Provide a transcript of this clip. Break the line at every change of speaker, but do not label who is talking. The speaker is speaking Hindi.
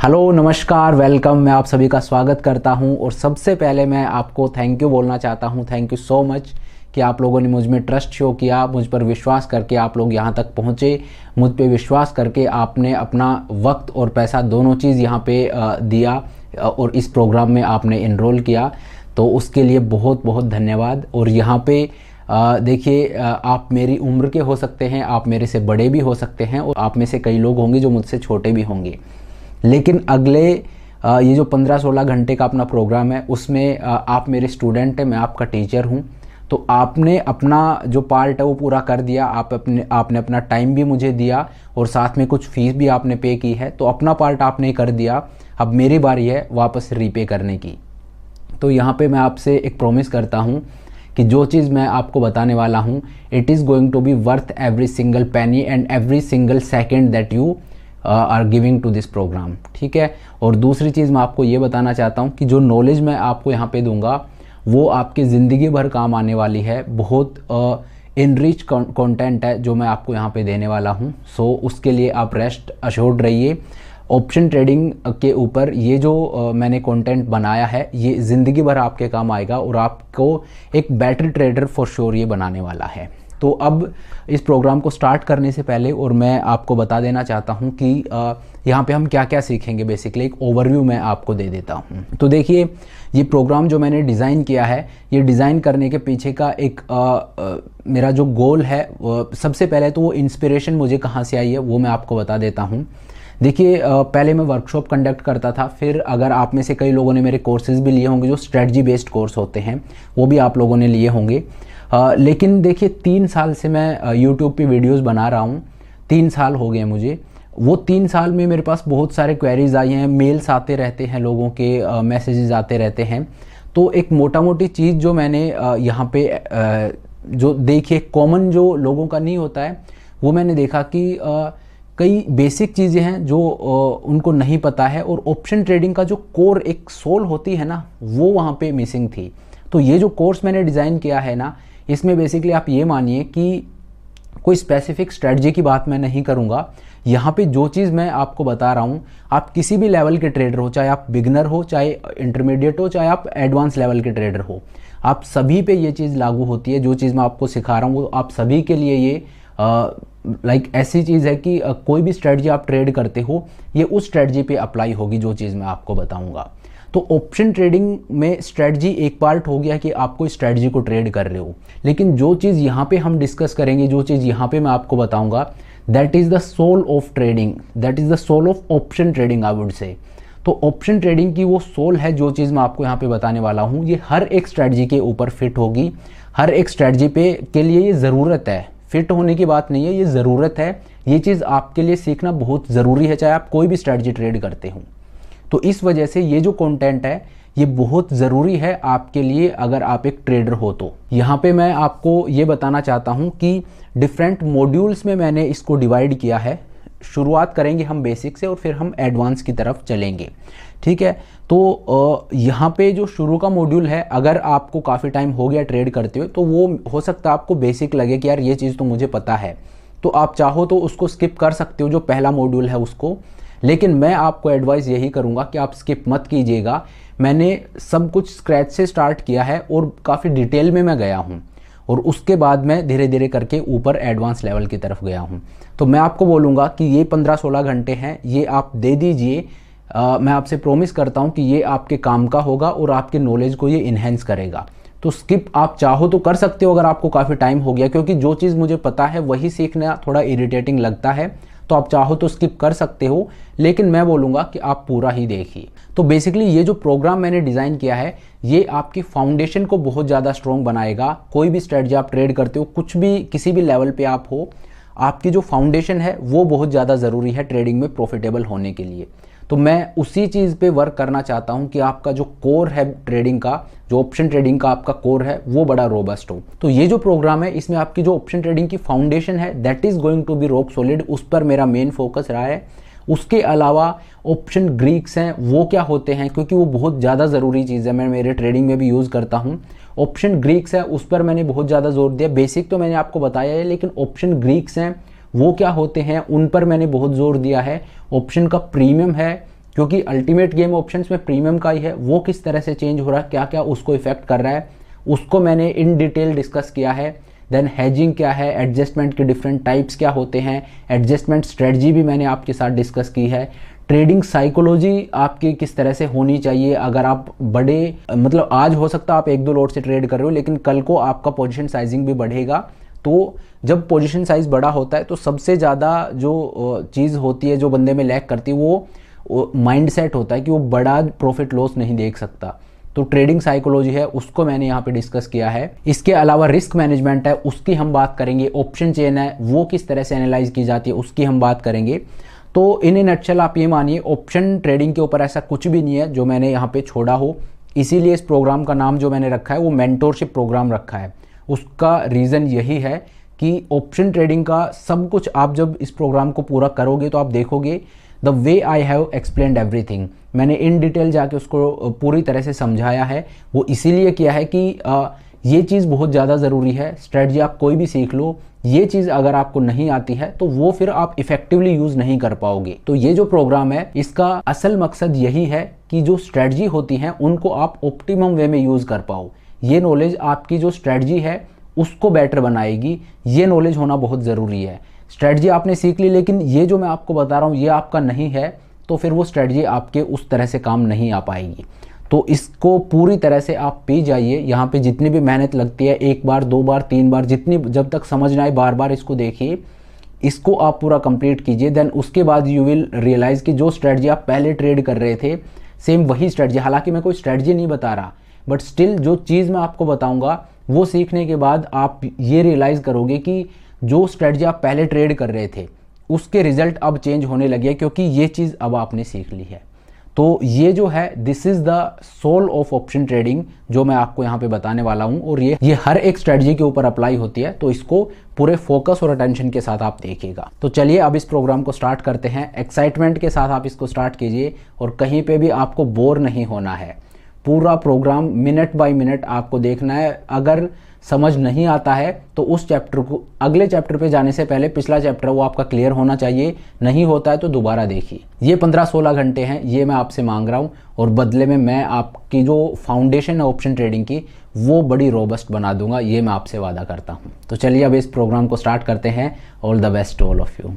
हेलो नमस्कार वेलकम। मैं आप सभी का स्वागत करता हूं और सबसे पहले मैं आपको थैंक यू बोलना चाहता हूं। थैंक यू सो मच कि आप लोगों ने मुझ में ट्रस्ट शो किया, मुझ पर विश्वास करके आप लोग यहां तक पहुंचे। मुझ पे विश्वास करके आपने अपना वक्त और पैसा दोनों चीज़ यहां पे दिया और इस प्रोग्राम में आपने इनरोल किया, तो उसके लिए बहुत बहुत धन्यवाद। और यहाँ पे देखिए, आप मेरी उम्र के हो सकते हैं, आप मेरे से बड़े भी हो सकते हैं और आप में से कई लोग होंगे जो मुझसे छोटे भी होंगे, लेकिन अगले ये जो 15-16 घंटे का अपना प्रोग्राम है उसमें आप मेरे स्टूडेंट हैं, मैं आपका टीचर हूँ। तो आपने अपना जो पार्ट है वो पूरा कर दिया। आपने अपना टाइम भी मुझे दिया और साथ में कुछ फीस भी आपने पे की है, तो अपना पार्ट आपने कर दिया। अब मेरी बारी है वापस रीपे करने की। तो यहाँ पे मैं आपसे एक प्रॉमिस करता हूँ कि जो चीज़ मैं आपको बताने वाला हूँ, it is going to be worth every single penny and every single second that you are giving to this programme, ठीक है। और दूसरी चीज़ मैं आपको ये बताना चाहता हूँ कि जो नॉलेज मैं आपको यहाँ पे दूंगा वो आपकी ज़िंदगी भर काम आने वाली है। बहुत इनरिच कंटेंट है जो मैं आपको यहाँ पे देने वाला हूँ। सो उसके लिए आप रेस्ट अश्योर्ड रहिए। ऑप्शन ट्रेडिंग के ऊपर ये जो मैंने कंटेंट बनाया है ये ज़िंदगी भर आपके काम आएगा और आपको एक बेटर ट्रेडर फॉर श्योर ये बनाने वाला है। तो अब इस प्रोग्राम को स्टार्ट करने से पहले और मैं आपको बता देना चाहता हूं कि यहाँ पे हम क्या क्या सीखेंगे। बेसिकली एक ओवरव्यू मैं आपको दे देता हूं। तो देखिए, ये प्रोग्राम जो मैंने डिज़ाइन किया है, ये डिज़ाइन करने के पीछे का एक मेरा जो गोल है, सबसे पहले तो वो इंस्पिरेशन मुझे कहाँ से आई है वो मैं आपको बता देता हूँ। देखिए, पहले मैं वर्कशॉप कंडक्ट करता था, फिर अगर आप में से कई लोगों ने मेरे कोर्सेज भी लिए होंगे जो स्ट्रेटजी बेस्ड कोर्स होते हैं, वो भी आप लोगों ने लिए होंगे। लेकिन देखिए, 3 साल से मैं यूट्यूब पे वीडियोस बना रहा हूँ। 3 साल हो गए मुझे। वो 3 साल में मेरे पास बहुत सारे क्वेरीज आई हैं, मेल्स आते रहते हैं, लोगों के मैसेजेस आते रहते हैं। तो एक मोटा मोटी चीज़ जो मैंने यहाँ पे जो देखिए कॉमन जो लोगों का नहीं होता है, वो मैंने देखा कि कई बेसिक चीज़ें हैं जो उनको नहीं पता है और ऑप्शन ट्रेडिंग का जो कोर एक सोल होती है ना, वो वहाँ पे मिसिंग थी। तो ये जो कोर्स मैंने डिज़ाइन किया है ना, इसमें बेसिकली आप ये मानिए कि कोई स्पेसिफिक स्ट्रेटजी की बात मैं नहीं करूँगा। यहाँ पे जो चीज़ मैं आपको बता रहा हूँ, आप किसी भी लेवल के ट्रेडर हो, चाहे आप बिगनर हो, चाहे इंटरमीडिएट हो, चाहे आप एडवांस लेवल के ट्रेडर हो, आप सभी पे ये चीज़ लागू होती है। जो चीज़ मैं आपको सिखा रहा हूँ वो आप सभी के लिए ये ऐसी चीज़ है कि कोई भी स्ट्रेटजी आप ट्रेड करते हो ये उस स्ट्रेटजी पे अप्लाई होगी जो चीज़ मैं आपको बताऊँगा। तो ऑप्शन ट्रेडिंग में स्ट्रेटजी एक पार्ट हो गया कि आप कोई स्ट्रेटजी को ट्रेड कर रहे हो, लेकिन जो चीज़ यहाँ पे हम डिस्कस करेंगे, जो चीज़ यहाँ पे मैं आपको बताऊंगा, that is the soul of trading, that is the soul of option trading I would say. तो ऑप्शन ट्रेडिंग की वो सोल है जो चीज़ मैं आपको यहाँ पे बताने वाला हूँ, ये हर एक स्ट्रेटजी के ऊपर फिट होगी। हर एक स्ट्रेटजी पे के लिए ये ज़रूरत है, फिट होने की बात नहीं है, ये ज़रूरत है। ये चीज़ आपके लिए सीखना बहुत ज़रूरी है, चाहे आप कोई भी स्ट्रेटजी ट्रेड करते हो। तो इस वजह से ये जो कंटेंट है ये बहुत ज़रूरी है आपके लिए अगर आप एक ट्रेडर हो। तो यहाँ पे मैं आपको ये बताना चाहता हूँ कि डिफरेंट मॉड्यूल्स में मैंने इसको डिवाइड किया है। शुरुआत करेंगे हम बेसिक से और फिर हम एडवांस की तरफ चलेंगे, ठीक है। तो यहाँ पे जो शुरू का मॉड्यूल है, अगर आपको काफ़ी टाइम हो गया ट्रेड करते हुए तो वो हो सकता है आपको बेसिक लगे कि यार ये चीज़ तो मुझे पता है, तो आप चाहो तो उसको स्किप कर सकते हो, जो पहला मॉड्यूल है उसको। लेकिन मैं आपको एडवाइस यही करूंगा कि आप स्किप मत कीजिएगा। मैंने सब कुछ स्क्रैच से स्टार्ट किया है और काफ़ी डिटेल में मैं गया हूं और उसके बाद मैं धीरे धीरे करके ऊपर एडवांस लेवल की तरफ गया हूं। तो मैं आपको बोलूँगा कि ये 15-16 घंटे हैं, ये आप दे दीजिए। मैं आपसे प्रॉमिस करता हूँ कि ये आपके काम का होगा और आपके नॉलेज को ये इन्हेंस करेगा। तो स्किप आप चाहो तो कर सकते हो अगर आपको काफ़ी टाइम हो गया, क्योंकि जो चीज़ मुझे पता है वही सीखना थोड़ा इरिटेटिंग लगता है। तो आप चाहो तो स्किप कर सकते हो, लेकिन मैं बोलूँगा कि आप पूरा ही देखिए। तो बेसिकली ये जो प्रोग्राम मैंने डिज़ाइन किया है ये आपकी फाउंडेशन को बहुत ज़्यादा स्ट्रॉन्ग बनाएगा। कोई भी स्ट्रेटजी आप ट्रेड करते हो, कुछ भी किसी भी लेवल पे आप हो, आपकी जो फाउंडेशन है वो बहुत ज़्यादा ज़रूरी है ट्रेडिंग में प्रॉफिटेबल होने के लिए। तो मैं उसी चीज़ पे वर्क करना चाहता हूँ कि आपका जो कोर है ट्रेडिंग का, जो ऑप्शन ट्रेडिंग का आपका कोर है, वो बड़ा रोबस्ट हो। तो ये जो प्रोग्राम है इसमें आपकी जो ऑप्शन ट्रेडिंग की फाउंडेशन है that is going to be rock solid, उस पर मेरा मेन फोकस रहा है। उसके अलावा ऑप्शन ग्रीक्स हैं, वो क्या होते हैं, क्योंकि वो बहुत ज़्यादा ज़रूरी चीज़ है, मैं मेरे ट्रेडिंग में भी यूज़ करता हूँ। ऑप्शन ग्रीक्स है उस पर मैंने बहुत ज़्यादा जोर दिया। बेसिक तो मैंने आपको बताया है, लेकिन ऑप्शन ग्रीक्स हैं वो क्या होते हैं उन पर मैंने बहुत जोर दिया है। ऑप्शन का प्रीमियम है, क्योंकि अल्टीमेट गेम ऑप्शंस में प्रीमियम का ही है, वो किस तरह से चेंज हो रहा है, क्या क्या उसको इफेक्ट कर रहा है, उसको मैंने इन डिटेल डिस्कस किया है। देन हेजिंग क्या है, एडजस्टमेंट के डिफरेंट टाइप्स क्या होते हैं, एडजस्टमेंट स्ट्रेटजी भी मैंने आपके साथ डिस्कस की है। ट्रेडिंग साइकोलॉजी आपकी किस तरह से होनी चाहिए, अगर आप बड़े मतलब आज हो सकता है आप 1-2 लॉट से ट्रेड कर रहे हो, लेकिन कल को आपका पोजीशन साइजिंग भी बढ़ेगा। तो जब पोजीशन साइज बड़ा होता है तो सबसे ज़्यादा जो चीज़ होती है जो बंदे में लैक करती है वो माइंडसेट होता है कि वो बड़ा प्रॉफिट लॉस नहीं देख सकता। तो ट्रेडिंग साइकोलॉजी है, उसको मैंने यहाँ पे डिस्कस किया है। इसके अलावा रिस्क मैनेजमेंट है, उसकी हम बात करेंगे। ऑप्शन चेन है, वो किस तरह से एनालाइज की जाती है, उसकी हम बात करेंगे। तो इन नटशल आप ये मानिए ऑप्शन ट्रेडिंग के ऊपर ऐसा कुछ भी नहीं है जो मैंने यहाँ पे छोड़ा हो, इसीलिए इस प्रोग्राम का नाम जो मैंने रखा है वो मेंटोरशिप प्रोग्राम रखा है। उसका रीज़न यही है कि ऑप्शन ट्रेडिंग का सब कुछ आप जब इस प्रोग्राम को पूरा करोगे तो आप देखोगे the way I have explained everything, मैंने इन डिटेल जाके उसको पूरी तरह से समझाया है। वो इसीलिए किया है कि ये चीज़ बहुत ज़्यादा ज़रूरी है। स्ट्रेटजी आप कोई भी सीख लो, ये चीज़ अगर आपको नहीं आती है तो वो फिर आप इफेक्टिवली यूज़ नहीं कर पाओगे। तो ये जो प्रोग्राम है इसका असल मकसद यही है कि जो स्ट्रेटजी होती हैं उनको आप ऑप्टिमम वे में यूज़ कर पाओ। ये नॉलेज आपकी जो स्ट्रेटजी है उसको बेटर बनाएगी, ये नॉलेज होना बहुत ज़रूरी है। स्ट्रेटजी आपने सीख ली लेकिन ये जो मैं आपको बता रहा हूँ ये आपका नहीं है, तो फिर वो स्ट्रेटजी आपके उस तरह से काम नहीं आ पाएगी। तो इसको पूरी तरह से आप पी जाइए। यहाँ पे जितनी भी मेहनत लगती है, 1 बार 2 बार 3 बार, जितनी जब तक समझ ना आए बार बार इसको देखिए, इसको आप पूरा कंप्लीट कीजिए। देन उसके बाद यू विल रियलाइज़ कि जो स्ट्रेटजी आप पहले ट्रेड कर रहे थे सेम वही स्ट्रेटजी, हालांकि मैं कोई स्ट्रेटजी नहीं बता रहा, बट स्टिल जो चीज़ मैं आपको बताऊँगा वो सीखने के बाद आप ये रियलाइज़ करोगे कि जो स्ट्रेटजी आप पहले ट्रेड कर रहे थे उसके रिजल्ट अब चेंज होने लगे, क्योंकि ये चीज़ अब आपने सीख ली है। तो ये जो है this is the soul of option trading जो मैं आपको यहाँ पे बताने वाला हूँ, और ये हर एक स्ट्रेटजी के ऊपर अप्लाई होती है। तो इसको पूरे फोकस और अटेंशन के साथ आप देखिएगा। तो चलिए अब इस प्रोग्राम को स्टार्ट करते हैं। एक्साइटमेंट के साथ आप इसको स्टार्ट कीजिए और कहीं पे भी आपको बोर नहीं होना है। पूरा प्रोग्राम मिनट बाय मिनट आपको देखना है। अगर समझ नहीं आता है तो उस चैप्टर को अगले चैप्टर पे जाने से पहले पिछला चैप्टर वो आपका क्लियर होना चाहिए, नहीं होता है तो दोबारा देखिए। ये 15-16 घंटे हैं, ये मैं आपसे मांग रहा हूँ, और बदले में मैं आपकी जो फाउंडेशन है ऑप्शन ट्रेडिंग की वो बड़ी रोबस्ट बना दूंगा, ये मैं आपसे वादा करता हूँ। तो चलिए अब इस प्रोग्राम को स्टार्ट करते हैं। All the best all of you.